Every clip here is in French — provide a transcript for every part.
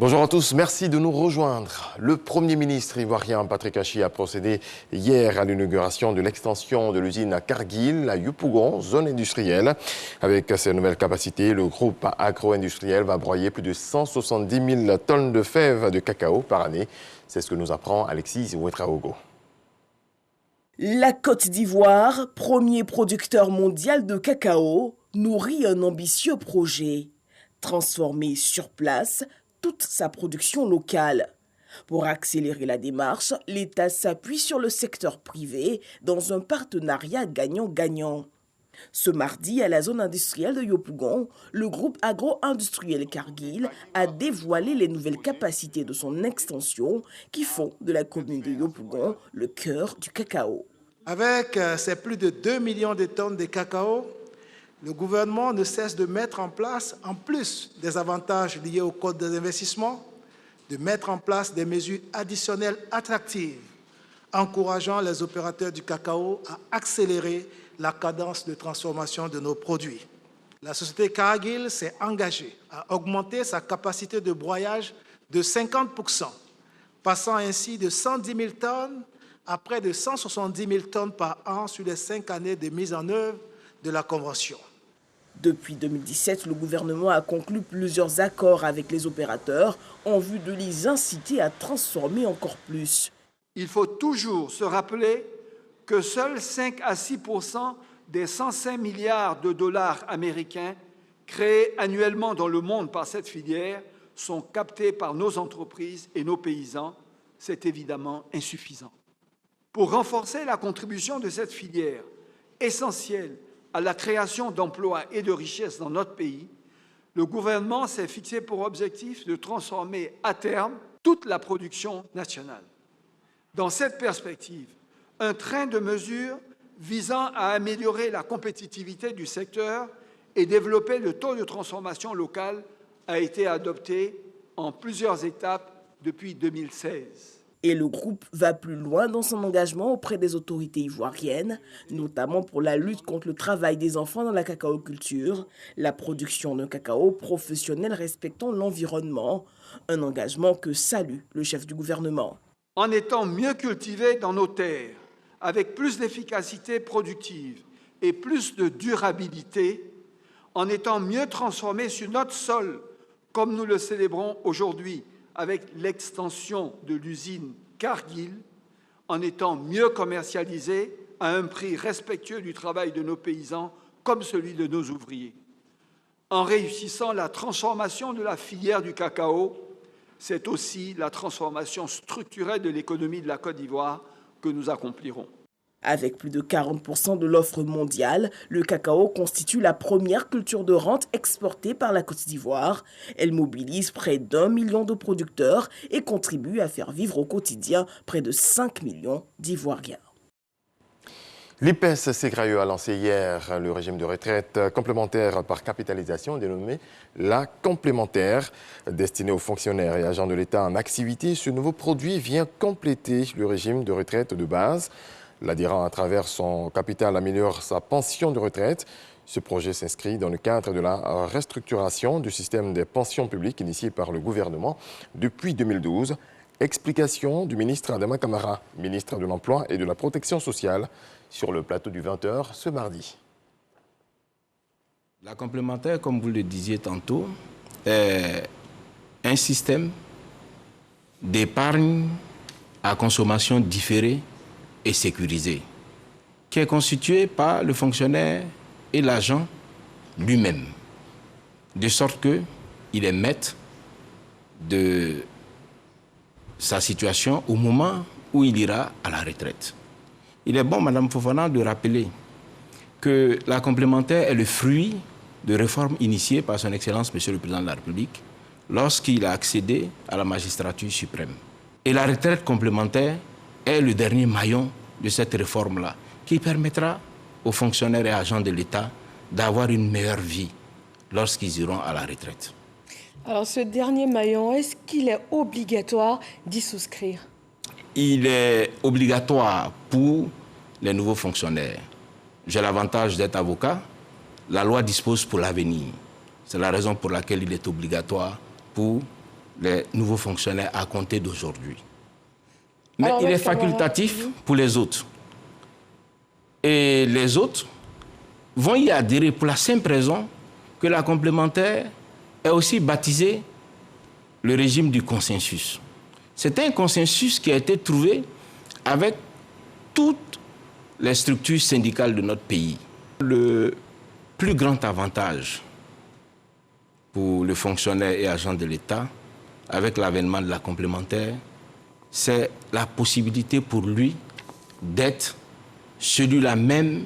Bonjour à tous, merci de nous rejoindre. Le Premier ministre ivoirien Patrick Achi a procédé hier à l'inauguration de l'extension de l'usine à Kargil, à Yopougon, zone industrielle. Avec ces nouvelles capacités, le groupe agro-industriel va broyer plus de 170 000 tonnes de fèves de cacao par année. C'est ce que nous apprend Alexis Ouetraogo. La Côte d'Ivoire, premier producteur mondial de cacao, nourrit un ambitieux projet. Transformer sur place toute sa production locale. Pour accélérer la démarche, l'État s'appuie sur le secteur privé dans un partenariat gagnant-gagnant. Ce mardi, à la zone industrielle de Yopougon, le groupe agro-industriel Kargil a dévoilé les nouvelles capacités de son extension qui font de la commune de Yopougon le cœur du cacao. Avec ces plus de 2 millions de tonnes de cacao, le gouvernement ne cesse de mettre en place, en plus des avantages liés au code des investissements, de mettre en place des mesures additionnelles attractives, encourageant les opérateurs du cacao à accélérer la cadence de transformation de nos produits. La société Kargil s'est engagée à augmenter sa capacité de broyage de 50%, passant ainsi de 110 000 tonnes à près de 170 000 tonnes par an sur les 5 années de mise en œuvre de la Convention. Depuis 2017, le gouvernement a conclu plusieurs accords avec les opérateurs en vue de les inciter à transformer encore plus. Il faut toujours se rappeler que seuls 5 à 6% des 105 milliards de dollars américains créés annuellement dans le monde par cette filière sont captés par nos entreprises et nos paysans. C'est évidemment insuffisant. Pour renforcer la contribution de cette filière, essentielle à la création d'emplois et de richesses dans notre pays, le gouvernement s'est fixé pour objectif de transformer à terme toute la production nationale. Dans cette perspective, un train de mesures visant à améliorer la compétitivité du secteur et développer le taux de transformation locale a été adopté en plusieurs étapes depuis 2016. Et le groupe va plus loin dans son engagement auprès des autorités ivoiriennes, notamment pour la lutte contre le travail des enfants dans la cacaoculture, la production d'un cacao professionnel respectant l'environnement, un engagement que salue le chef du gouvernement. En étant mieux cultivés dans nos terres, avec plus d'efficacité productive et plus de durabilité, en étant mieux transformés sur notre sol, comme nous le célébrons aujourd'hui, avec l'extension de l'usine Kargil, en étant mieux commercialisée à un prix respectueux du travail de nos paysans comme celui de nos ouvriers. En réussissant la transformation de la filière du cacao, c'est aussi la transformation structurelle de l'économie de la Côte d'Ivoire que nous accomplirons. Avec plus de 40% de l'offre mondiale, le cacao constitue la première culture de rente exportée par la Côte d'Ivoire. Elle mobilise près d'1 million de producteurs et contribue à faire vivre au quotidien près de 5 millions d'Ivoiriens. L'IPES-SEGRAE a lancé hier le régime de retraite complémentaire par capitalisation dénommé la complémentaire. Destiné aux fonctionnaires et agents de l'État en activité, ce nouveau produit vient compléter le régime de retraite de base. L'adhérent, à travers son capital, améliore sa pension de retraite. Ce projet s'inscrit dans le cadre de la restructuration du système des pensions publiques initié par le gouvernement depuis 2012. Explication du ministre Adama Kamara, ministre de l'Emploi et de la Protection sociale, sur le plateau du 20h ce mardi. La complémentaire, comme vous le disiez tantôt, est un système d'épargne à consommation différée et sécurisé, qui est constitué par le fonctionnaire et l'agent lui-même, de sorte qu'il est maître de sa situation au moment où il ira à la retraite. Il est bon, Madame Fofana, de rappeler que la complémentaire est le fruit de réformes initiées par son Excellence, Monsieur le Président de la République, lorsqu'il a accédé à la magistrature suprême. Et la retraite complémentaire est le dernier maillon de cette réforme-là, qui permettra aux fonctionnaires et agents de l'État d'avoir une meilleure vie lorsqu'ils iront à la retraite. Alors ce dernier maillon, est-ce qu'il est obligatoire d'y souscrire? Il est obligatoire pour les nouveaux fonctionnaires. J'ai l'avantage d'être avocat. La loi dispose pour l'avenir. C'est la raison pour laquelle il est obligatoire pour les nouveaux fonctionnaires à compter d'aujourd'hui. Mais Alors, il est Camara, facultatif pour les autres. Et les autres vont y adhérer pour la simple raison que la complémentaire est aussi baptisée le régime du consensus. C'est un consensus qui a été trouvé avec toutes les structures syndicales de notre pays. Le plus grand avantage pour le fonctionnaire et agent de l'État, avec l'avènement de la complémentaire, c'est la possibilité pour lui d'être celui-là même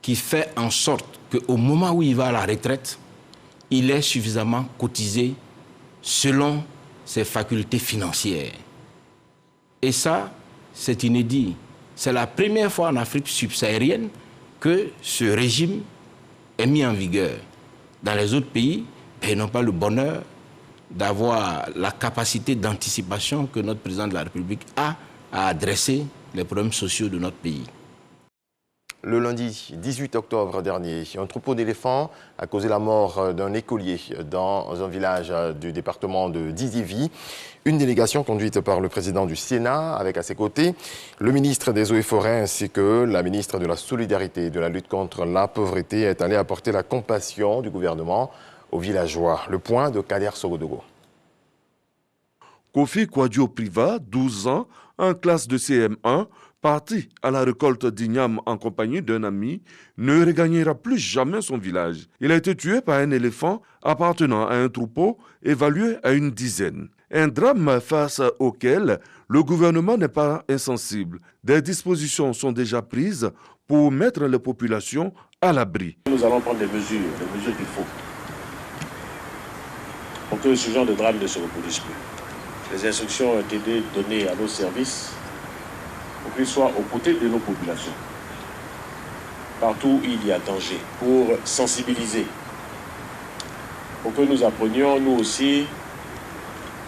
qui fait en sorte qu'au moment où il va à la retraite, il est suffisamment cotisé selon ses facultés financières. Et ça, c'est inédit. C'est la première fois en Afrique subsaharienne que ce régime est mis en vigueur. Dans les autres pays, ils n'ont pas le bonheur d'avoir la capacité d'anticipation que notre président de la République a à adresser les problèmes sociaux de notre pays. Le lundi 18 octobre dernier, un troupeau d'éléphants a causé la mort d'un écolier dans un village du département de Didivi. Une délégation conduite par le président du Sénat avec à ses côtés le ministre des Eaux et Forêts ainsi que la ministre de la Solidarité et de la lutte contre la pauvreté est allée apporter la compassion du gouvernement aux villageois. Le point de Kader Sogodogo. Kofi Kwadjo Priva, 12 ans, en classe de CM1, parti à la récolte d'igname en compagnie d'un ami, ne regagnera plus jamais son village. Il a été tué par un éléphant appartenant à un troupeau évalué à une dizaine. Un drame face auquel le gouvernement n'est pas insensible. Des dispositions sont déjà prises pour mettre les populations à l'abri. Nous allons prendre les mesures qu'il faut pour que ce genre de drame ne se reproduise plus. Les instructions ont été données à nos services pour qu'ils soient aux côtés de nos populations. Partout où il y a danger, pour sensibiliser, pour que nous apprenions, nous aussi,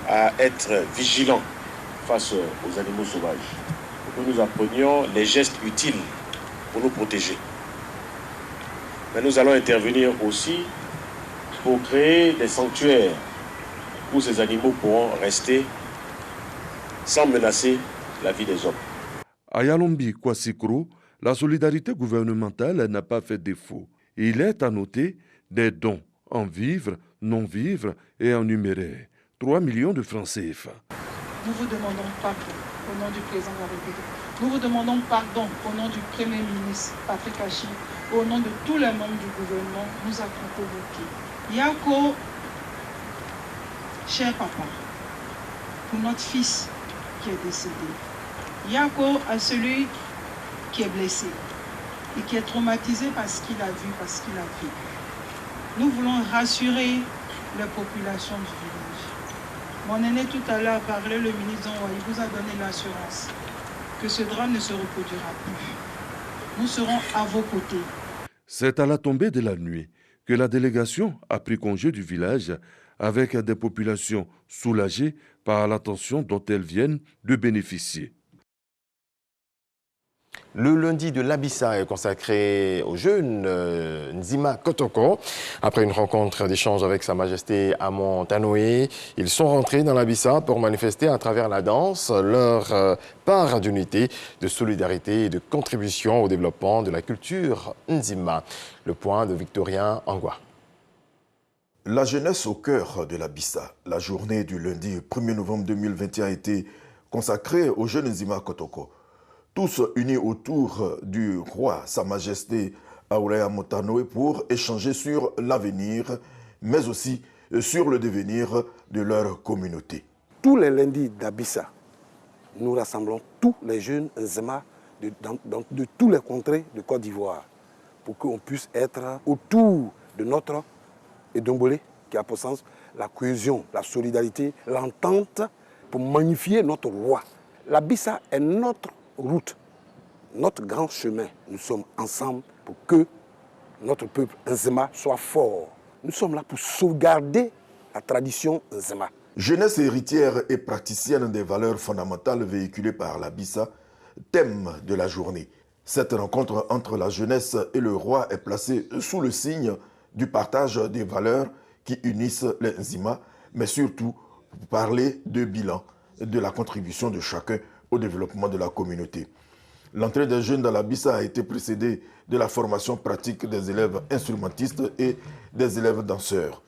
à être vigilants face aux animaux sauvages, pour que nous apprenions les gestes utiles pour nous protéger. Mais nous allons intervenir aussi pour créer des sanctuaires où ces animaux pourront rester sans menacer la vie des hommes. À Yalombi Kwasikro, la solidarité gouvernementale n'a pas fait défaut. Il est à noter des dons en vivres, non-vivres et en numéraire. 3 millions de francs CFA. Nous vous demandons pardon au nom du président de la République. Nous vous demandons pardon au nom du Premier ministre Patrick Achi, au nom de tous les membres du gouvernement. Nous avons convoqué Yako, cher papa, pour notre fils qui est décédé. Yako à celui qui est blessé et qui est traumatisé parce qu'il a vu, parce qu'il a vécu. Nous voulons rassurer les populations du village. Mon aîné tout à l'heure parlait, le ministre Zanwa, il vous a donné l'assurance que ce drame ne se reproduira plus. Nous serons à vos côtés. C'est à la tombée de la nuit que la délégation a pris congé du village avec des populations soulagées par l'attention dont elles viennent de bénéficier. Le lundi de l'Abissa est consacré au jeune Nzima Kotoko. Après une rencontre d'échange avec Sa Majesté Amon Tanoé, ils sont rentrés dans l'Abissa pour manifester à travers la danse leur part d'unité, de solidarité et de contribution au développement de la culture Nzima. Le point de Victorien Angwa. La jeunesse au cœur de l'Abissa. La journée du lundi 1er novembre 2021 a été consacrée au jeune Nzima Kotoko. Tous unis autour du roi, Sa Majesté Aourea Motanoé, pour échanger sur l'avenir, mais aussi sur le devenir de leur communauté. Tous les lundis d'Abissa, nous rassemblons tous les jeunes Nzima de tous les contrées de Côte d'Ivoire pour qu'on puisse être autour de notre Edombolé, qui a pour sens la cohésion, la solidarité, l'entente, pour magnifier notre roi. L'Abissa est notre route, notre grand chemin. Nous sommes ensemble pour que notre peuple Nzima soit fort. Nous sommes là pour sauvegarder la tradition Nzima. Jeunesse héritière et praticienne des valeurs fondamentales véhiculées par l'Abissa, thème de la journée. Cette rencontre entre la jeunesse et le roi est placée sous le signe du partage des valeurs qui unissent les Nzima, mais surtout pour parler de bilan et de la contribution de chacun au développement de la communauté. L'entrée des jeunes dans la BISA a été précédée de la formation pratique des élèves instrumentistes et des élèves danseurs.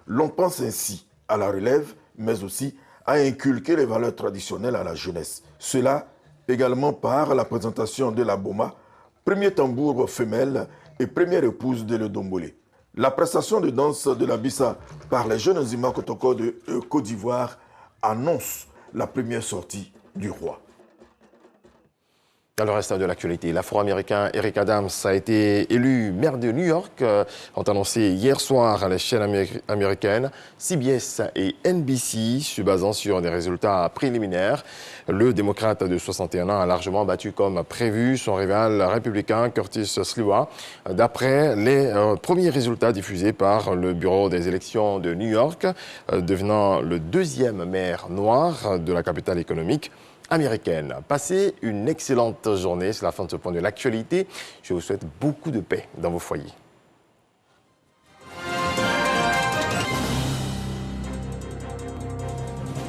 L'on pense ainsi à la relève, mais aussi à inculquer les valeurs traditionnelles à la jeunesse. Cela également par la présentation de la Boma, premier tambour femelle et première épouse de l'Odombolé. La prestation de danse de la BISA par les jeunes Nzima Kotoko de Côte d'Ivoire annonce la première sortie du roi. Dans le reste de l'actualité, l'Afro-Américain Eric Adams a été élu maire de New York, ont annoncé hier soir les chaînes américaines CBS et NBC, se basant sur des résultats préliminaires. Le démocrate de 61 ans a largement battu comme prévu son rival républicain Curtis Sliwa, d'après les premiers résultats diffusés par le Bureau des élections de New York, devenant le deuxième maire noir de la capitale économique américaine. Passez une excellente journée. C'est la fin de ce point de l'actualité. Je vous souhaite beaucoup de paix dans vos foyers.